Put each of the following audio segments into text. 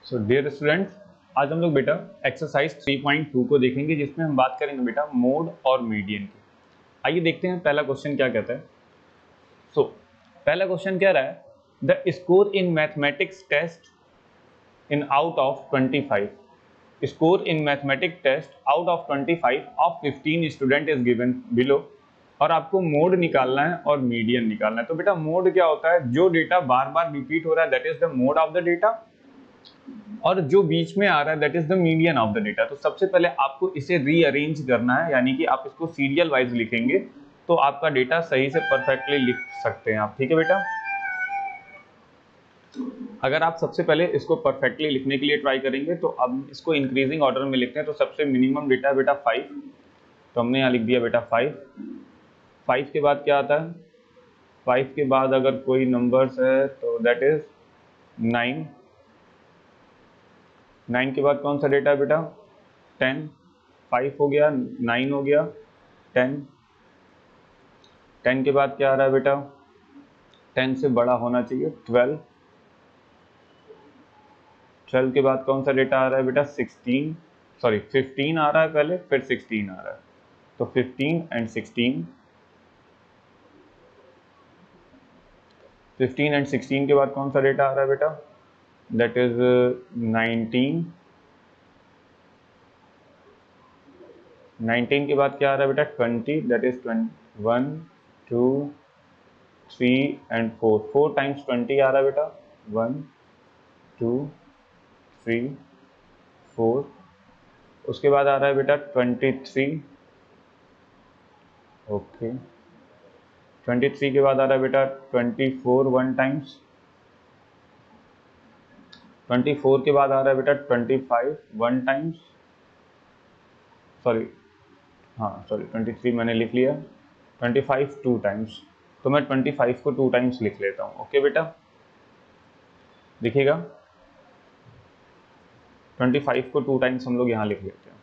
So dear students, आज हम लोग बेटा एक्सरसाइज 3.2 को देखेंगे, जिसमें हम बात करेंगे बेटा मोड और मीडियन की। आइए देखते हैं पहला क्वेश्चन क्या कहता है। सो पहला क्वेश्चन कह रहा है the score in mathematics test in out of 25, score in mathematics test out of 25 of 15 student is given below, और आपको मोड निकालना है और मीडियन निकालना है। तो बेटा मोड क्या होता है? जो डेटा बार बार रिपीट हो रहा है that is the mode of the data, और जो बीच में आ रहा है that is the median of the data. तो सबसे पहले आपको इसे रीअरेंज करना है, यानी कि आप इसको सीरियल वाइज लिखेंगे तो आपका डेटा सही से परफेक्टली लिख सकते हैं आप। ठीक है बेटा, अगर आप सबसे पहले इसको परफेक्टली लिखने के लिए ट्राई करेंगे तो अब इसको इंक्रीजिंग ऑर्डर में लिखते हैं। तो सबसे मिनिमम डेटा है बेटा 5, तो हमने यहाँ लिख दिया बेटा 5। 5 के बाद क्या आता है? 5 के बाद अगर कोई नंबर्स है तो दैट इज 9। 9 के बाद कौन सा डेटा है बेटा? 10। 5 हो गया, 9 हो गया, 10। 10 के बाद क्या आ रहा है बेटा? 10 से बड़ा होना चाहिए 12। 12 के बाद कौन सा डेटा आ रहा है बेटा? 15 आ रहा है पहले, फिर 16 आ रहा है। तो 15 एंड 16। 15 एंड 16 के बाद कौन सा डेटा आ रहा है बेटा? That is 19। 19 के बाद क्या आ रहा है बेटा? 20, दैट इज 1 2 3 एंड 4। 4 टाइम्स 20 आ रहा है बेटा। 1 2 3 4। उसके बाद आ रहा है बेटा 23। ओके, 23 के बाद आ रहा है बेटा 24 1 टाइम्स। 24 के बाद आ रहा है बेटा 25 1 टाइम्स। सॉरी, हाँ सॉरी, 23 मैंने लिख लिया। 25 2 टाइम्स, तो मैं 25 को 2 टाइम्स लिख लेता हूँ। ओके बेटा, देखिएगा 25 को 2 टाइम्स हम लोग यहाँ लिख लेते हैं।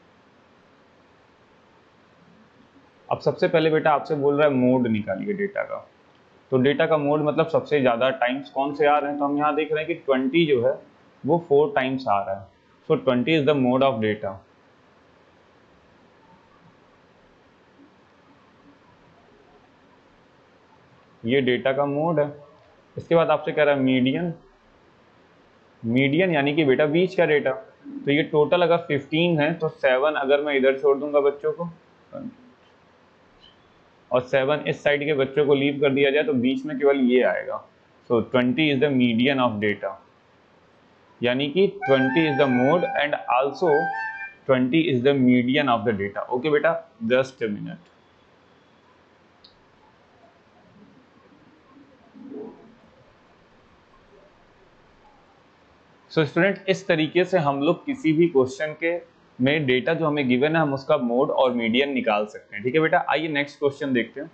अब सबसे पहले बेटा आपसे बोल रहा है मोड निकालिए डेटा का। तो डेटा का मोड मतलब सबसे ज़्यादा टाइम्स कौन से आ रहे हैं, तो हम यहाँ देख रहे हैं कि 20 जो है वो 4 टाइम्स आ रहा है। सो 20 is the mode of data. ये डेटा का मोड है। इसके बाद आपसे कह रहा है मीडियन। मीडियन यानी कि बेटा बीच का डेटा। तो ये टोटल अगर 15 है तो 7 अगर मैं इधर छोड़ दूंगा बच्चों को, और 7 इस साइड के बच्चों को लीव कर दिया जाए तो बीच में केवल ये आएगा। So 20 is the median of data, यानी कि 20 is the mode and also 20 is the median of the data. Okay बेटा, just a minute. So student, इस तरीके से हम लोग किसी भी क्वेश्चन के में डेटा जो हमें गिवन है हम उसका मोड और मीडियन निकाल सकते हैं। ठीक है बेटा, आइए नेक्स्ट क्वेश्चन देखते हैं।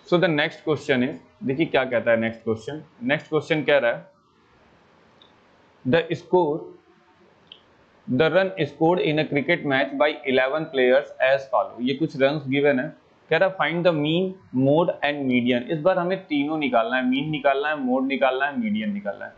So the next question is, देखिए क्या कहता है नेक्स्ट क्वेश्चन। नेक्स्ट क्वेश्चन कह रहा है the score the run scored in a cricket match by 11 players as follow. ये कुछ रन्स गिवन है, कह रहा है find the mean mode and median. इस बार हमें तीनों निकालना है, मीन निकालना है, मोड निकालना है, मीडियन निकालना है।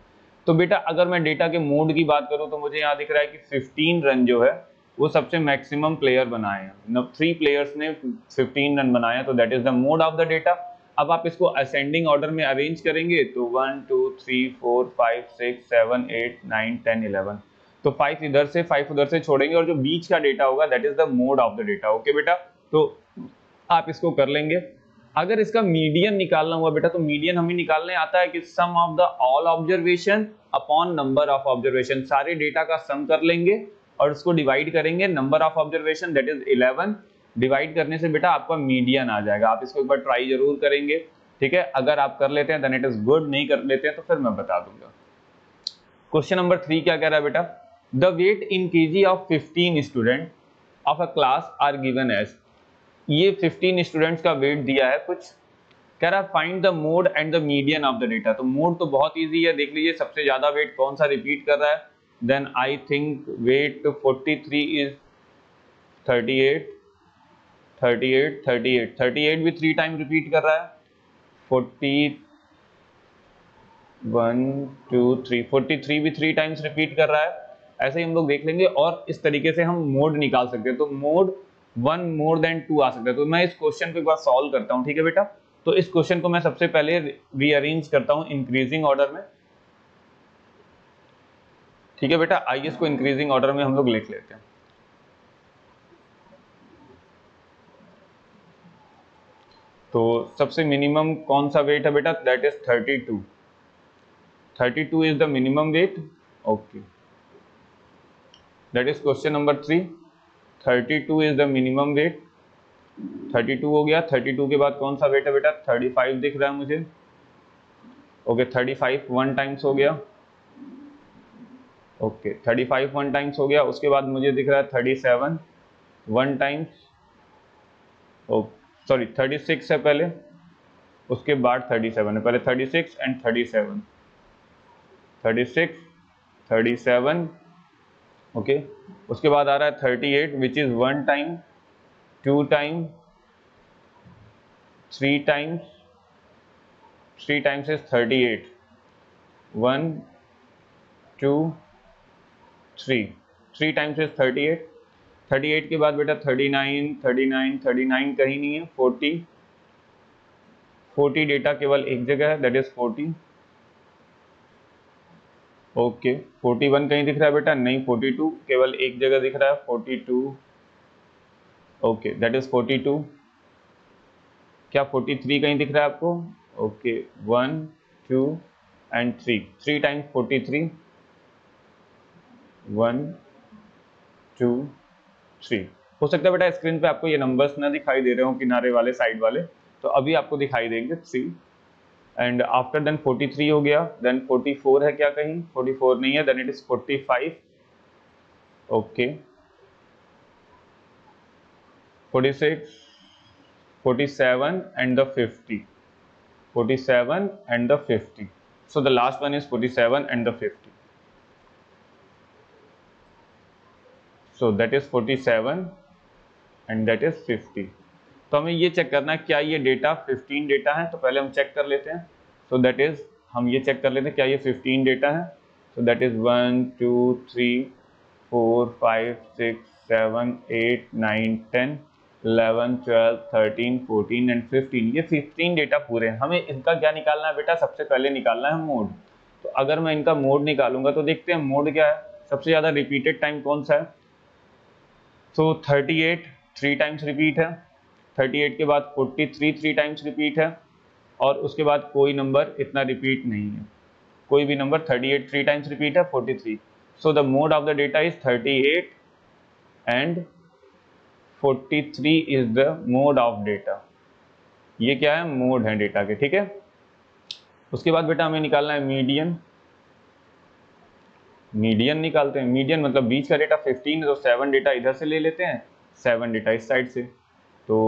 तो बेटा अगर मैं डेटा के मोड की बात करूं तो मुझे यहाँ दिख रहा है कि 15 रन जो है वो सबसे मैक्सिमम प्लेयर बनाए हैं। 3 प्लेयर्स ने 15 रन बनाए, तो that is the mode of the data. अब आप इसको असेंडिंग ऑर्डर में अरेंज करेंगे तो 1 2 3 4 5 6 7 8 9 10 11। तो 5 इधर से 5 उधर से छोड़ेंगे और जो बीच का डेटा होगा that is the mode of the data. Okay बेटा, तो आप इसको कर लेंगे। अगर इसका मीडियन निकालना हुआ बेटा तो मीडियन हमें निकालने आता है कि sum of the all observation upon number of observation. सारे डेटा का सम कर लेंगे और उसको डिवाइड करेंगे, number of observation that is 11, divide करने से बेटा आपका मीडियन आ जाएगा। आप इसको एक बार ट्राई जरूर करेंगे। ठीक है, अगर आप कर लेते हैं देन इट इज गुड, नहीं कर लेते हैं तो फिर मैं बता दूंगा। क्वेश्चन नंबर 3 क्या कह रहा है बेटा? The weight in KG of 15 student of a class are given as. ये 15 स्टूडेंट्स का वेट दिया है कुछ, कह रहा है find the mode and the median of the data. तो मोड तो बहुत इजी है, देख लीजिए सबसे ज्यादा वेट कौन सा रिपीट कर रहा है। Then I think weight 43 is 38, 38 38 38 भी 3 टाइम रिपीट कर रहा है। 40 1 2 3, 43 भी 3 टाइम्स रिपीट कर रहा है। ऐसे ही हम लोग देख लेंगे और इस तरीके से हम मोड निकाल सकते हैं। तो मोड 1 मोर देन 2 आ सकता है। तो मैं इस क्वेश्चन को एक बार सॉल्व करता हूँ, ठीक है बेटा। तो इस क्वेश्चन को मैं सबसे पहले रीअरेंज करता हूँ इंक्रीजिंग ऑर्डर में, ठीक है बेटा। आइए इसको इंक्रीजिंग ऑर्डर में हम लोग लिख लेते हैं। तो सबसे मिनिमम कौन सा वेट है बेटा, that is 32। 32 is the minimum weight, okay. That is question number 3। 32 is the minimum weight. 32 हो गया। 32 के बाद कौन सा वेट है बेटा, 35 दिख रहा है मुझे, ओके। 35 1 टाइम्स हो गया, ओके। 35 1 टाइम्स हो गया। उसके बाद मुझे दिख रहा है 37 1 टाइम्स, सॉरी 36 है पहले, उसके बाद 37 है, पहले 36 एंड 37, 36 37, ओके। उसके बाद आ रहा है 38 which is 1 time, 2 time, 3 times, 3 times is 38, 1 2 3, 3 times is 38। 38 के बाद बेटा 39 39 39 कहीं नहीं है, 40, 40 डेटा केवल एक जगह है, दैट इज 40, ओके। 41 कहीं दिख रहा है बेटा, नहीं। 42 केवल एक जगह दिख रहा है, 42, ओके, दैट इज 42। क्या 43 कहीं दिख रहा है आपको, ओके। 1 2 and 3, 3 times 43, 1 2 3। हो सकता है बेटा स्क्रीन पे आपको ये नंबर्स ना दिखाई दे रहे हो, किनारे वाले साइड वाले, तो अभी आपको दिखाई देंगे 3। एंड आफ्टर देन 43 हो गया, देन 44 है क्या कहीं, 44 नहीं है, then it is 45, okay. 46 47 and the 50, 47 and the 50, so the last one is 47 and the 50, so that is 47 and that is 50। तो हमें ये चेक करना है क्या ये डेटा 15 डेटा है, तो पहले हम चेक कर लेते हैं। सो दैट इज, हम ये चेक कर लेते हैं क्या ये 15 डेटा है। सो दैट इज 1 2 3 4 5 6 7 8 9 10 11 12 13 14 एंड 15, ये 15 डेटा पूरे हैं। हमें इनका क्या निकालना है बेटा, सबसे पहले निकालना है मोड। तो अगर मैं इनका मोड निकालूंगा तो देखते हैं मोड क्या है, सबसे ज़्यादा रिपीटेड टाइम कौन सा है। सो 38 3 टाइम्स रिपीट है, 38 के बाद 43 3 टाइम्स रिपीट है, और उसके बाद कोई नंबर इतना रिपीट नहीं है, कोई भी नंबर 38 3 टाइम्स रिपीट है, 43। So the mode of the data is 38 and 43 is the mode of data. ये क्या है, मोड है डेटा के, ठीक है। उसके बाद बेटा हमें निकालना है मीडियन। मीडियन निकालते हैं, मीडियन मतलब बीच का डेटा 15 है, तो 7 डेटा इधर से ले लेते हैं, 7 डेटा इस साइड से। तो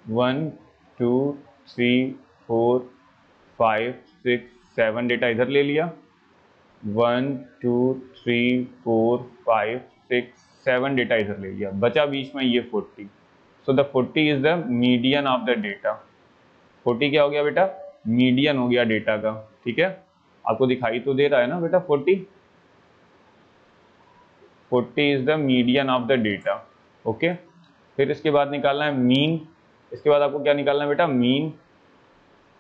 1 2 3 4 5 6 7 डेटा इधर ले लिया, 1 2 3 4 5 6 7 डेटा इधर ले लिया, बचा बीच में ये 40। So the 40 is the median of the data. 40 क्या हो गया बेटा, मीडियन हो गया डेटा का, ठीक है। आपको दिखाई तो दे रहा है ना बेटा 40, 40 is the median of the data, okay. फिर इसके बाद निकालना है मीन। इसके बाद आपको क्या निकालना है बेटा, मीन।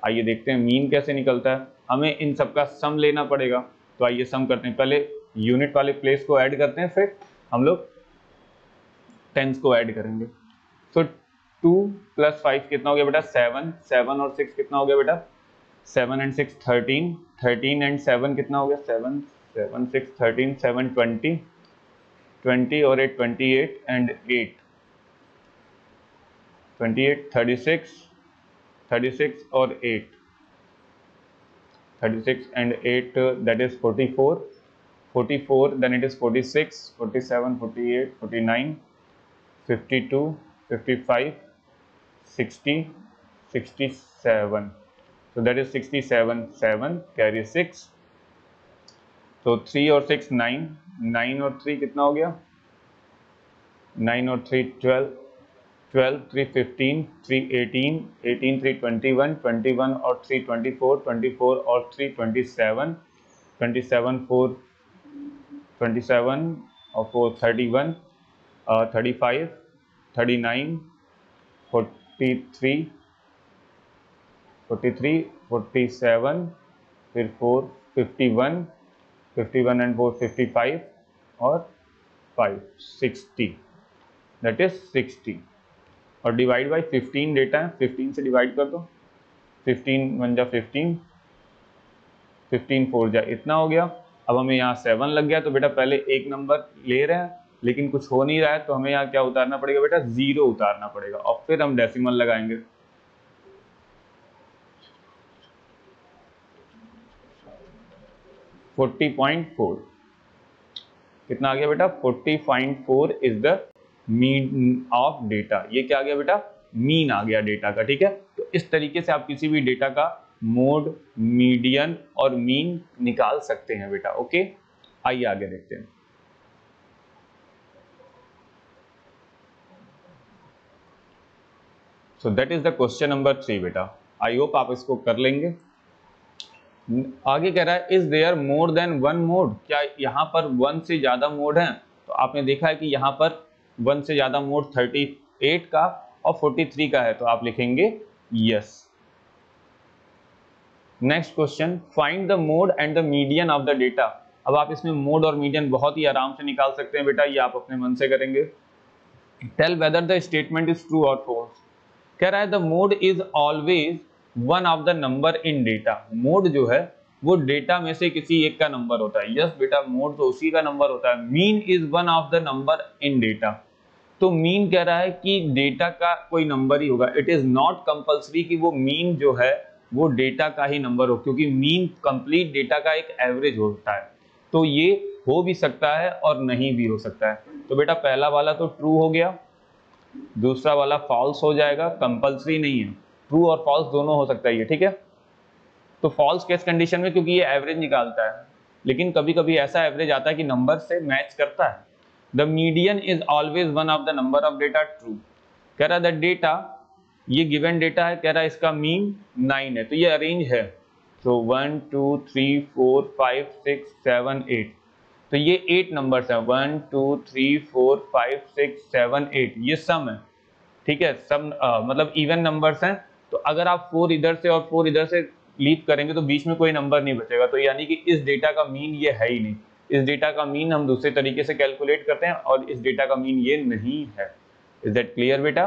आइए देखते हैं मीन कैसे निकलता है। हमें इन सबका सम लेना पड़ेगा, तो आइए सम करते हैं। पहले यूनिट वाले प्लेस को ऐड करते हैं, फिर हम लोग टेंस को ऐड करेंगे। तो 2 + 5 कितना हो गया बेटा, 7, 7 और 6 कितना हो गया बेटा, 7 एंड 6 13, 13 एंड 7 कितना हो गया, 7 7 6 13 7 20, 20 और 8 28 एंड 8 28 36, 36 और 8 36 and 8 that is 44, 44 then it is 46 47 48 49 52 55 60 67, so that is 67, 7 carry 6, तो 3 और 6 9, 9 और 3 कितना हो गया, 9 और 3 12, 12, 3 15, 3 18, 18 3 21, 21 और 3 24, 24 और 3 27, 27 4 27 और 4 31, 35, 39, 43, 43, 47, फिर 4 51, 51 एंड 4 55 और 5 60, दैट इज 60। और डिवाइड बाई 15 डेटा है, 15 से डिवाइड कर दो, 15 1 जा 15, 15 4 जा इतना हो गया। अब हमें यहाँ 7 लग गया, तो बेटा पहले एक नंबर ले रहे हैं लेकिन कुछ हो नहीं रहा है, तो हमें यहाँ क्या उतारना पड़ेगा बेटा, 0 उतारना पड़ेगा और फिर हम डेसिमल लगाएंगे। $40.4 कितना आ गया बेटा, 40.4 is the mean of data. ये क्या आ गया बेटा, मीन आ गया डेटा का, ठीक है। तो इस तरीके से आप किसी भी डेटा का मोड, मीडियन और मीन निकाल सकते हैं बेटा, ओके। आइए आगे देखते हैं। So that is the question number 3 बेटा, आई होप आप इसको कर लेंगे। आगे कह रहा है is there more than one mode, क्या यहाँ पर 1 से ज्यादा मोड हैं। तो आपने देखा है कि यहाँ पर 1 से ज्यादा मोड 38 का और 43 का है, तो आप लिखेंगे yes. Next question, find the mode and the median of the data. अब आप इसमें मोड और मीडियन बहुत ही आराम से निकाल सकते हैं बेटा, ये आप अपने मन से करेंगे। Tell whether the statement is true और फॉल्स। कह रहा है the mode is always one of the number in data. Mode जो है वो डेटा में से किसी एक का नंबर होता है। यस बेटा, मोड तो उसी का नंबर होता है। Mean is one of the number in data, तो मीन कह रहा है कि डेटा का कोई नंबर ही होगा। इट इज नॉट कंपल्सरी कि वो मीन जो है वो डेटा का ही नंबर हो, क्योंकि मीन कंप्लीट डेटा का एक एवरेज होता है। तो ये हो भी सकता है और नहीं भी हो सकता है। तो बेटा पहला वाला तो ट्रू हो गया, दूसरा वाला फॉल्स हो जाएगा, कंपल्सरी नहीं है, ट्रू और फॉल्स दोनों हो सकता है ये, ठीक है। तो फॉल्स किस कंडीशन में, क्योंकि ये एवरेज निकालता है, लेकिन कभी कभी ऐसा एवरेज आता है कि नंबर से मैच करता है। The median is always one of the number of data, true. कह रहा है द डेटा, ये गिवन डेटा है, कह रहा है इसका मीन 9 है, तो ये अरेंज है। तो 1 2 3 4 5 6 7 8, तो ये 8 नंबर्स हैं, 1 2 3 4 5 6 7 8, ये सम है, ठीक है। सम मतलब इवन नंबर्स हैं। तो अगर आप 4 इधर से और 4 इधर से लीव करेंगे तो बीच में कोई नंबर नहीं बचेगा, तो यानी कि इस डेटा का मीन ये है ही नहीं। इस डेटा का मीन हम दूसरे तरीके से कैलकुलेट करते हैं और इस डेटा का मीन ये नहीं है। इज दैट क्लियर बेटा?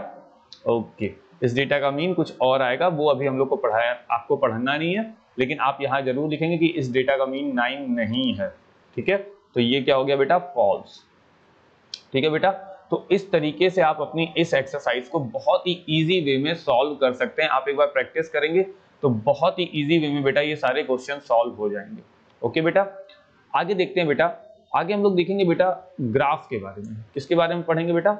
ओके, इस डेटा का मीन कुछ और आएगा, वो अभी हम लोग को पढ़ाया, आपको पढ़ना नहीं है, लेकिन आप यहाँ जरूर लिखेंगे कि इस डेटा का मीन 9 नहीं है, ठीक है। तो ये क्या हो गया बेटा, फॉल्स, ठीक है बेटा। तो इस तरीके से आप अपनी इस एक्सरसाइज को बहुत ही इजी वे में सॉल्व कर सकते हैं। आप एक बार प्रैक्टिस करेंगे तो बहुत ही इजी वे में बेटा ये सारे क्वेश्चन सॉल्व हो जाएंगे। ओके बेटा, आगे देखते हैं बेटा। आगे हम लोग देखेंगे बेटा ग्राफ के बारे में। किसके बारे में पढ़ेंगे बेटा?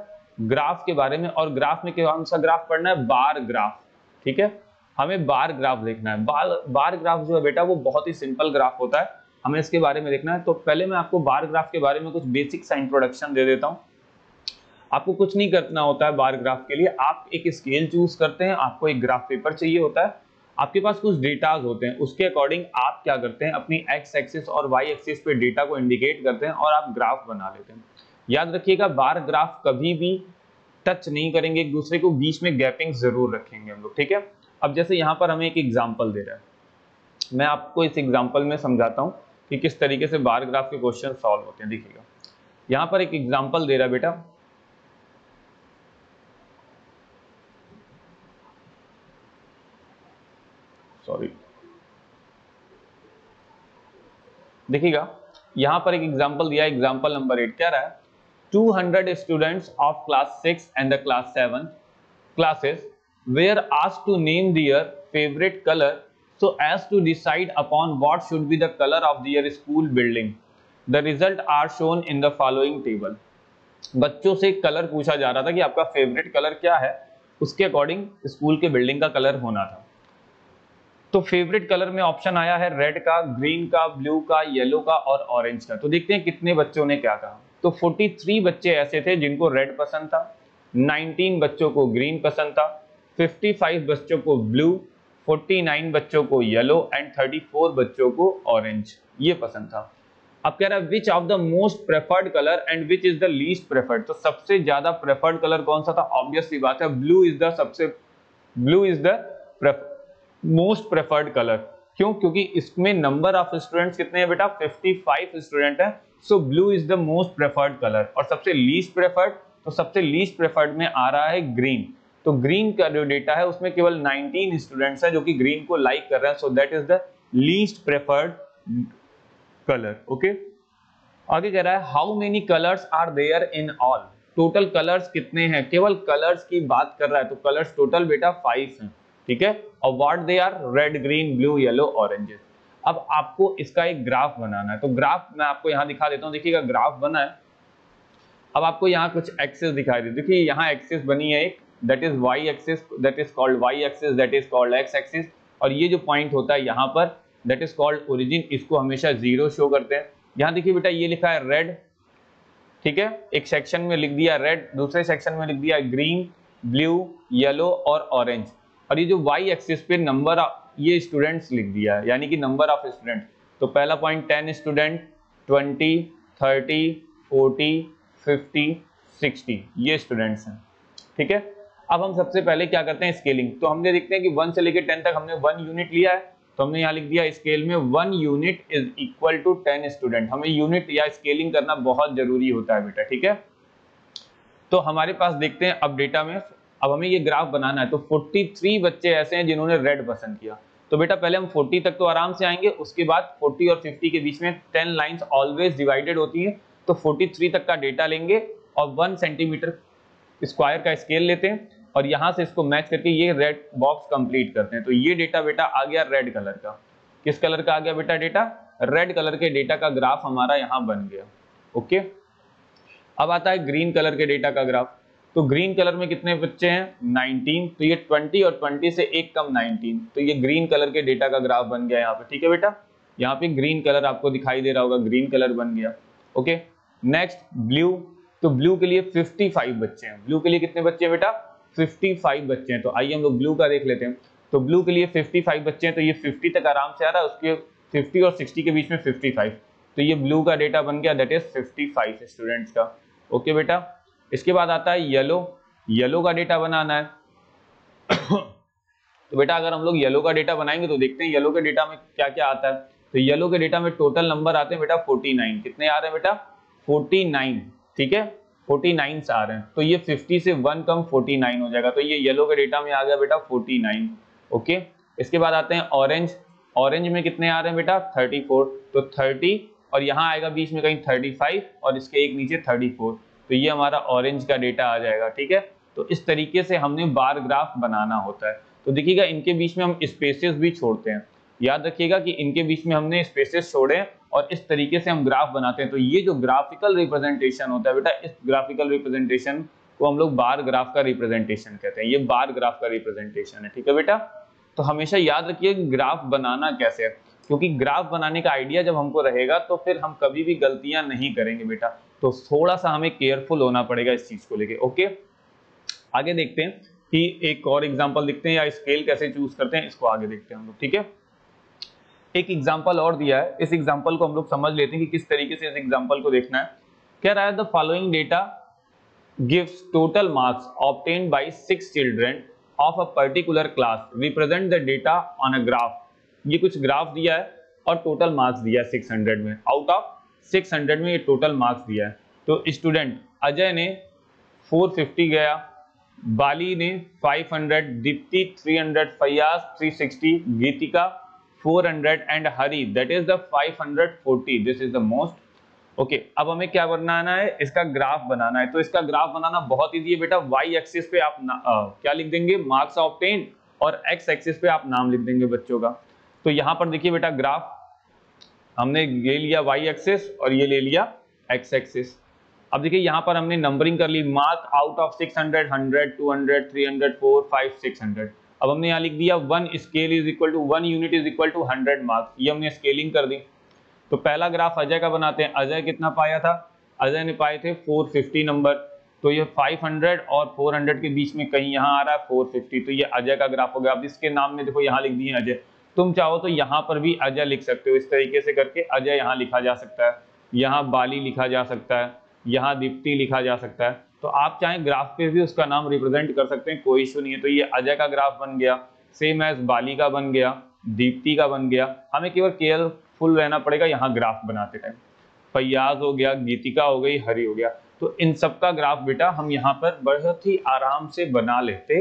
ग्राफ के बारे में। और ग्राफ में कौन सा ग्राफ पढ़ना है? बार ग्राफ, ठीक है। हमें बार ग्राफ देखना है। बार ग्राफ जो है बेटा वो बहुत ही सिंपल ग्राफ होता है, हमें इसके बारे में देखना है। तो पहले मैं आपको बार ग्राफ के बारे में कुछ बेसिक सा इंट्रोडक्शन दे देता हूं। आपको कुछ नहीं करना होता है बार ग्राफ के लिए, आप एक स्केल चूज करते हैं, आपको एक ग्राफ पेपर चाहिए होता है, आपके पास कुछ डेटाज होते हैं, उसके अकॉर्डिंग आप क्या करते हैं, अपनी एक्स एक्सिस और वाई एक्सिस पे डेटा को इंडिकेट करते हैं और आप ग्राफ बना लेते हैं। याद रखिएगा बार ग्राफ कभी भी टच नहीं करेंगे एक दूसरे को, बीच में गैपिंग जरूर रखेंगे हम लोग, ठीक है। अब जैसे यहाँ पर हमें एक एग्जाम्पल दे रहा है, मैं आपको इस एग्जाम्पल में समझाता हूँ कि किस तरीके से बार ग्राफ के क्वेश्चन सॉल्व होते हैं। देखिएगा यहाँ पर एक एग्जाम्पल दे रहा है बेटा, सॉरी, देखिएगा यहां पर एक एग्जांपल दिया है, एग्जांपल नंबर 8 कह रहा है 200 students of class 6 and the class 7 classes were asked to name their favorite color so as to decide upon what should be the color of their school building. The result are shown in the following table. बच्चों से colour पूछा जा रहा था कि आपका favourite colour क्या है, उसके अकॉर्डिंग स्कूल के बिल्डिंग का कलर होना था। तो फेवरेट कलर में ऑप्शन आया है रेड का, ग्रीन का, ब्लू का, येलो का और ऑरेंज का। तो देखते हैं कितने बच्चों ने क्या कहा। तो 43 बच्चे ऐसे थे जिनको रेड पसंद था, 19 बच्चों को ग्रीन पसंद था, 55 बच्चों को ब्लू, 49 बच्चों को येलो एंड 34 बच्चों को ऑरेंज ये पसंद था। अब कह रहा है which of the most preferred colour and which is the least preferred, तो सबसे ज्यादा प्रेफर्ड कलर कौन सा था? ऑब्वियस सी बात है blue is the most preferred colour. क्यों? क्योंकि इसमें नंबर ऑफ स्टूडेंट्स कितने हैं बेटा? 55 स्टूडेंट है, सो blue is the most preferred colour. और सबसे लीस्ट प्रेफर्ड, तो सबसे लीस्ट प्रेफर्ड में आ रहा है ग्रीन। तो ग्रीन का जो डेटा है उसमें केवल 19 स्टूडेंट्स हैं जो कि ग्रीन को लाइक कर रहे हैं, so that is the least preferred colour. Okay, आगे कह रहा है how many colours are there in all, total colours कितने हैं? केवल कलर्स की बात कर रहा है, तो कलर्स टोटल बेटा 5 हैं, ठीक है। और what they are? Red, green, blue, yellow, orange. अब आपको इसका एक ग्राफ बनाना है, तो ग्राफ मैं आपको यहाँ दिखा देता हूँ। देखिएगा ग्राफ बना है, अब आपको यहाँ कुछ एक्सिस दिखाई दे। देखिए यहाँ एक्सिस बनी है एक, that is Y axis, that is called Y axis, that is called X axis. और ये जो पॉइंट होता है यहाँ पर दैट इज कॉल्ड ओरिजिन, इसको हमेशा 0 शो करते हैं। यहाँ देखिए बेटा ये लिखा है रेड, ठीक है, एक सेक्शन में लिख दिया रेड, दूसरे सेक्शन में लिख दिया ग्रीन, ब्लू, येलो और ऑरेंज। और ये जो वाई एक्सिस पे नंबर ये स्टूडेंट्स लिख दिया है, यानी कि नंबर ऑफ स्टूडेंट। तो पहला पॉइंट 10 स्टूडेंट, 20, 30, 40, 50, 60 ये स्टूडेंट्स हैं, ठीक है। अब हम सबसे पहले क्या करते हैं? स्केलिंग। तो हमने देखते हैं कि 1 से लेकर 10 तक हमने 1 यूनिट लिया है, तो हमने यहाँ लिख दिया स्केल में 1 unit is equal to 10 student. हमें यूनिट या स्केलिंग करना बहुत जरूरी होता है बेटा, ठीक है। तो हमारे पास देखते हैं अब डेटा में, अब हमें ये ग्राफ बनाना है। तो 43 बच्चे ऐसे हैं जिन्होंने रेड पसंद किया। तो बेटा पहले हम 40 तक तो आराम से आएंगे, उसके बाद 40 और 50 के बीच में 10 लाइंस ऑलवेज डिवाइडेड होती हैं। तो 43 तक का डेटा लेंगे और 1 सेंटीमीटर स्क्वायर का स्केल लेते हैं और यहाँ से इसको मैच करके ये रेड बॉक्स कंप्लीट करते हैं। तो ये डेटा बेटा आ गया रेड कलर का। किस कलर का आ गया बेटा डेटा? रेड कलर के डेटा का ग्राफ हमारा यहाँ बन गया। ओके, अब आता है ग्रीन कलर के डेटा का ग्राफ। तो ग्रीन कलर में कितने बच्चे हैं? 19। तो ये 20 और 20 से एक कम 19, तो ये ग्रीन कलर के डेटा का ग्राफ बन गया यहाँ पे, ठीक है बेटा। यहाँ पे ग्रीन कलर आपको दिखाई दे रहा होगा, ग्रीन कलर बन गया। Okay, next blue. तो ब्लू के लिए 55 बच्चे हैं। ब्लू के लिए कितने बच्चे हैं बेटा? 55 बच्चे हैं। तो आइए हम लोग ब्लू का देख लेते हैं। तो ब्लू के लिए 55 बच्चे हैं, तो ये 50 तक आराम से आ रहा है, उसके 50 और 60 के बीच में 55। तो ये ब्लू का डेटा बन गया, दैट इज 55 स्टूडेंट्स का। ओके बेटा, इसके बाद आता है येलो। येलो का डेटा बनाना है। तो बेटा अगर हम लोग येलो का डेटा बनाएंगे तो देखते हैं येलो के डेटा में क्या क्या आता है। तो येलो के डेटा में टोटल नंबर आते हैं बेटा 49। कितने आ रहे हैं बेटा? 49, ठीक है, 49 आ रहे हैं। तो ये 50 से 1 कम 49 हो जाएगा। तो ये येलो के डेटा में आ गया बेटा 49। ओके, इसके बाद आते हैं ऑरेंज। ऑरेंज में कितने आ रहे हैं बेटा? 34। तो 30 और यहाँ आएगा बीच में कहीं 35 और इसके एक नीचे 34। तो ये हमारा ऑरेंज का डेटा आ जाएगा, ठीक है। तो इस तरीके से हमने बार ग्राफ बनाना होता है। तो देखिएगा इनके बीच में हम स्पेसेस भी छोड़ते हैं, याद रखिएगा कि इनके बीच में हमने स्पेसेस छोड़े और इस तरीके से हम ग्राफ बनाते हैं। तो ये जो ग्राफिकल रिप्रेजेंटेशन होता है बेटा, इस ग्राफिकल रिप्रेजेंटेशन को हम लोग बार ग्राफ का रिप्रेजेंटेशन कहते हैं। ये बार ग्राफ का रिप्रेजेंटेशन है, ठीक है बेटा। तो हमेशा याद रखिए ग्राफ बनाना कैसे है, क्योंकि ग्राफ बनाने का आइडिया जब हमको रहेगा तो फिर हम कभी भी गलतियां नहीं करेंगे बेटा। तो थोड़ा सा हमें केयरफुल होना पड़ेगा इस चीज को लेके। ओके, आगे देखते हैं कि एक और एग्जांपल देखते हैं या स्केल कैसे चूज करते हैं, इसको आगे देखते हैं हम लोग, ठीक है। एक एग्जांपल और दिया है, इस एग्जांपल को हम लोग समझ लेते हैं कि किस तरीके से इस एग्जांपल को देखना है। कह रहा है the following data gives total marks obtained by 6 children of a particular class, represent the data on a graph. ये कुछ ग्राफ दिया है और टोटल मार्क्स दिया है 600 में। आउट ऑफ 600 में ये टोटल मार्क्स दिया है। तो स्टूडेंट अजय ने 450 गया, बाली ने 500, दीप्ति 300, फयाज 360, गीतिका 400 and Hari that is the 540। This is the most. Okay, अब हमें क्या बनाना है? इसका ग्राफ बनाना है। तो इसका ग्राफ बनाना बहुत इजी है बेटा। वाई एक्सिस पे आप क्या लिख देंगे? मार्क्स ऑब्टेन्ड, और एक्स एक्सिस पे आप नाम लिख देंगे बच्चों का। तो यहाँ पर देखिए बेटा ग्राफ हमने ये लिया वाई एक्सिस और ये ले लिया एक्स एक्सिस। अब देखिए यहाँ पर हमने नंबरिंग कर ली, मार्क आउट ऑफ 600, 100, 200, 300, 4, 5, 600। अब हमने यहाँ लिख दिया 1 scale is equal to 1 unit is equal to 100 marks. ये हमने स्केलिंग कर दी। तो पहला ग्राफ अजय का बनाते हैं। अजय कितना पाया था? अजय ने पाए थे 450 नंबर। तो ये 500 और 400 के बीच में कहीं यहाँ आ रहा है 450, तो ये अजय का ग्राफ हो गया। अब इसके नाम में देखो यहाँ लिख दिए अजय, तुम चाहो तो यहाँ पर भी अजय लिख सकते हो, इस तरीके से करके अजय यहाँ लिखा जा सकता है, यहाँ बाली लिखा जा सकता है, यहाँ दीप्ति लिखा जा सकता है। तो आप चाहें ग्राफ पे भी उसका नाम रिप्रेजेंट कर सकते हैं, कोई इशू नहीं है। तो ये अजय का ग्राफ बन गया, सेम एज बाली का बन गया, दीप्ति का बन गया। हमें केवल केयरफुल रहना पड़ेगा यहाँ ग्राफ बनाते टाइम। फैयाज हो गया, गीतिका हो गई, हरी हो गया, तो इन सब का ग्राफ बेटा हम यहाँ पर बहुत ही आराम से बना लेते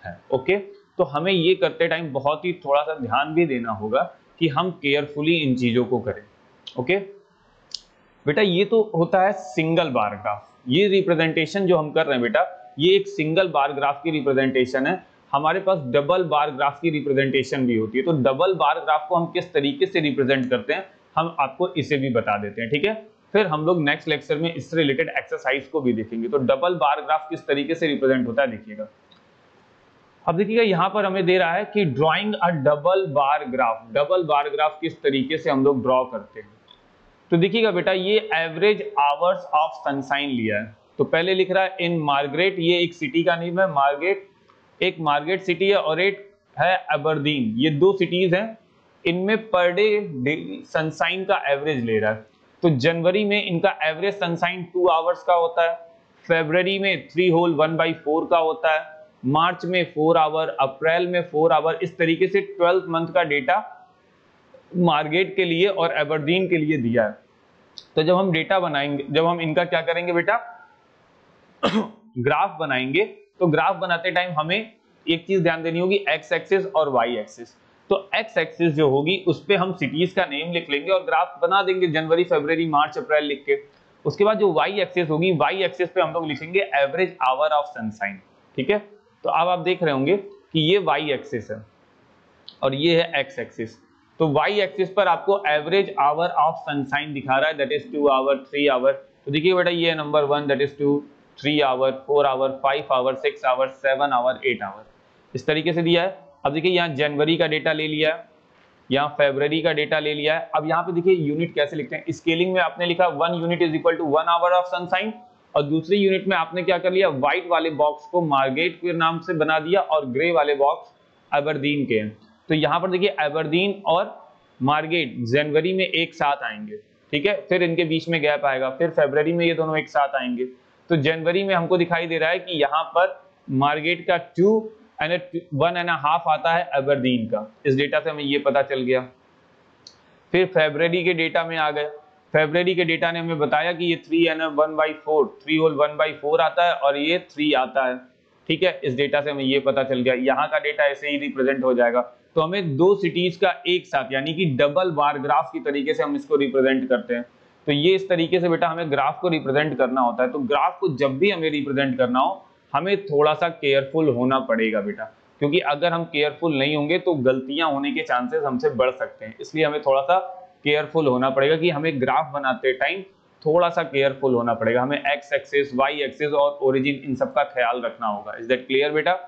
हैं। ओके, तो हमें ये करते टाइम बहुत ही थोड़ा सा ध्यान भी देना होगा कि हम केयरफुली इन चीजों को करें। ओके बेटा, ये तो होता है सिंगल बार ग्राफ। ये रिप्रेजेंटेशन जो हम कर रहे हैं बेटा, ये एक सिंगल बार ग्राफ की रिप्रेजेंटेशन है। हमारे पास डबल बार ग्राफ की रिप्रेजेंटेशन भी होती है। तो डबल बार ग्राफ को हम किस तरीके से रिप्रेजेंट करते हैं हम आपको इसे भी बता देते हैं, ठीक है। फिर हम लोग नेक्स्ट लेक्चर में इससे रिलेटेड एक्सरसाइज को भी देखेंगे। तो डबल बार ग्राफ किस तरीके से रिप्रेजेंट होता है देखिएगा। अब देखिएगा यहाँ पर हमें दे रहा है कि drawing a double bar graph. Double bar graph किस तरीके से हम लोग ड्रॉ करते हैं, तो देखिएगा बेटा, ये एवरेज आवर्स ऑफ सनशाइन लिया है। तो पहले लिख रहा है इन मार्गरेट, ये एक सिटी का नेम है मार्गरेट, एक मार्गरेट सिटी है और एक है अबरदीन। ये दो सिटीज हैं, इनमें पर डे सनशाइन का एवरेज ले रहा है। तो जनवरी में इनका एवरेज सनशाइन 2 आवर्स का होता है, फरवरी में 3 होल 1/4 का होता है, मार्च में 4 आवर, अप्रैल में 4 आवर। इस तरीके से 12 मंथ का डेटा मार्गरेट के लिए और एबरदीन के लिए दिया है। तो जब हम डेटा बनाएंगे, जब हम इनका क्या करेंगे बेटा ग्राफ बनाएंगे, तो ग्राफ बनाते टाइम हमें एक चीज ध्यान देनी होगी, एक्स एक्सिस और वाई एक्सिस। तो एक्स एक्सिस जो होगी उस पे हम सिटीज का नेम लिख लेंगे और ग्राफ बना देंगे जनवरी, फरवरी, मार्च, अप्रैल लिख के। उसके बाद जो वाई एक्सिस होगी, वाई एक्सिस पे हम लोग लिखेंगे एवरेज आवर ऑफ सनशाइन, ठीक है। तो अब आप देख रहे होंगे कि ये वाई एक्सिस है और ये है एक्स एक्सिस। तो वाई एक्सिस पर आपको एवरेज आवर ऑफ सनशाइन दिखा रहा है, दैट इज 2 आवर, 3 आवर। तो देखिए बेटा, ये number 1 that is 2, 3 hour, 4 hour, 5 hour, 6 hour, 7 hour, 8 hour, इस तरीके से दिया है। अब देखिए यहाँ जनवरी का डेटा ले लिया है, यहाँ फरवरी का डेटा ले लिया है। अब यहाँ पे देखिए यूनिट कैसे लिखते हैं, स्केलिंग में आपने लिखा 1 unit is equal to 1 hour of sunshine, और दूसरी यूनिट में आपने क्या कर लिया, व्हाइट वाले बॉक्स को मार्गरेट के नाम से बना दिया और ग्रे वाले बॉक्स अबरदीन के हैं। तो यहाँ पर देखिए अबरदीन और मार्गरेट जनवरी में एक साथ आएंगे, ठीक है, फिर इनके बीच में गैप आएगा, फिर फरवरी में ये दोनों एक साथ आएंगे। तो जनवरी में हमको दिखाई दे रहा है कि यहाँ पर मार्गरेट का 1.5 आता है अबरदीन का, इस डेटा से हमें ये पता चल गया। फिर फरवरी के डेटा में आ गए, फरवरी के डेटा ने हमें बताया कि ये 3/4, 3 होल 1/4 आता है और ये 3 आता है, ठीक है। इस डेटा से हमें ये पता चल गया। यहाँ का डेटा ऐसे ही रिप्रेजेंट हो जाएगा। तो हमें दो सिटीज का एक साथ यानी कि डबल बार ग्राफ की तरीके से हम इसको रिप्रेजेंट करते हैं। तो ये इस तरीके से बेटा हमें ग्राफ को रिप्रेजेंट करना होता है। तो ग्राफ को जब भी हमें रिप्रेजेंट करना हो हमें थोड़ा सा केयरफुल होना पड़ेगा बेटा, क्योंकि अगर हम केयरफुल नहीं होंगे तो गलतियां होने के चांसेस हमसे बढ़ सकते हैं। इसलिए हमें थोड़ा सा केयरफुल होना पड़ेगा कि हमें ग्राफ बनाते टाइम थोड़ा सा केयरफुल होना पड़ेगा। हमें एक्स एक्सिस, वाई एक्सिस और ओरिजिन इन सब का ख्याल रखना होगा। इज दैट क्लियर बेटा?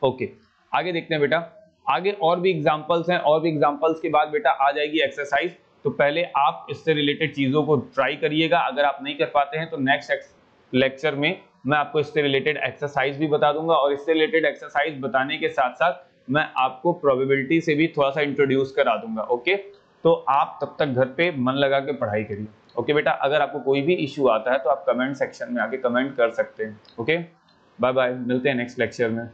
ओके, आगे देखते हैं बेटा। आगे और भी एग्जांपल्स हैं, और भी एग्जांपल्स के बाद बेटा आ जाएगी एक्सरसाइज। तो पहले आप इससे रिलेटेड चीजों को ट्राई करिएगा। अगर आप नहीं कर पाते हैं तो नेक्स्ट लेक्चर में मैं आपको इससे रिलेटेड एक्सरसाइज भी बता दूंगा, और इससे रिलेटेड एक्सरसाइज बताने के साथ साथ मैं आपको प्रोबेबिलिटी से भी थोड़ा सा इंट्रोड्यूस करा दूंगा। ओके, तो आप तब तक घर पे मन लगा के पढ़ाई करिए। ओके बेटा, अगर आपको कोई भी इश्यू आता है तो आप कमेंट सेक्शन में आके कमेंट कर सकते हैं। ओके, बाय बाय, मिलते हैं नेक्स्ट लेक्चर में।